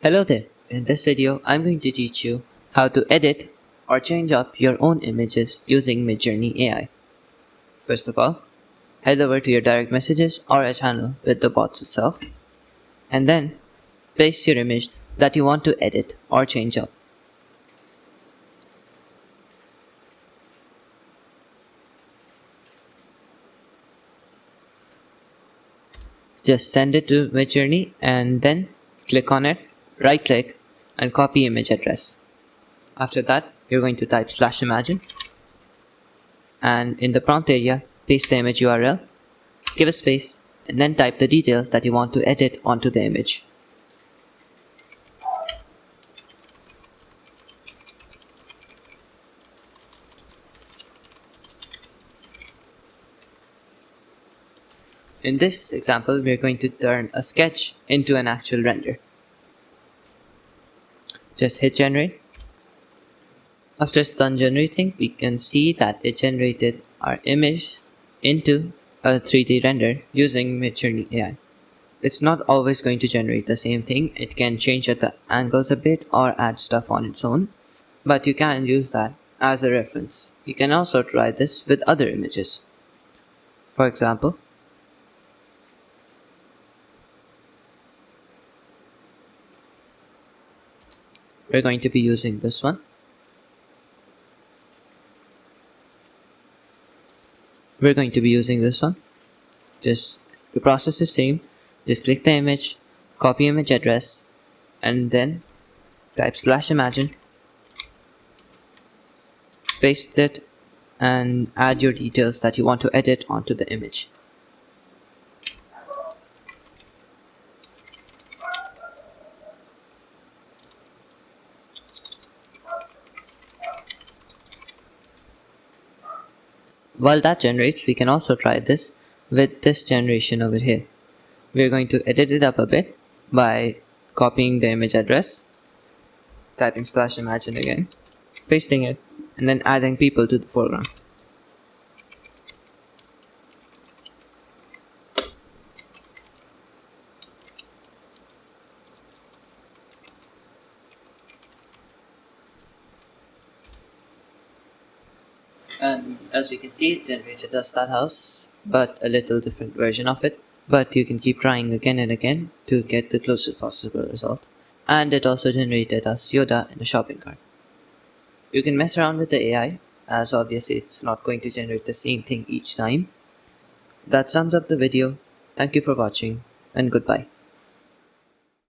Hello there, in this video I'm going to teach you how to edit or change up your own images using Midjourney AI. First of all, head over to your direct messages or a channel with the bots itself and then paste your image that you want to edit or change up. Just send it to Midjourney and then click on it, right click and copy image address. After that, you're going to type /imagine and in the prompt area, paste the image URL, give a space and then type the details that you want to edit onto the image. In this example, we are going to turn a sketch into an actual render. Just hit generate. After it's done generating, we can see that it generated our image into a 3D render using Midjourney AI. It's not always going to generate the same thing. It can change the angles a bit or add stuff on its own, but you can use that as a reference. You can also try this with other images. For example, we're going to be using this one. Just the process is same. Just click the image, copy image address, and then type /imagine, paste it, and add your details that you want to edit onto the image. While that generates, we can also try this with this generation over here. We're going to edit it up a bit by copying the image address, typing /imagine again, pasting it, and then adding people to the foreground. And as we can see, it generated a stat house, but a little different version of it. But you can keep trying again and again to get the closest possible result. And it also generated us Yoda in a shopping cart. You can mess around with the AI, as obviously it's not going to generate the same thing each time. That sums up the video. Thank you for watching, and goodbye.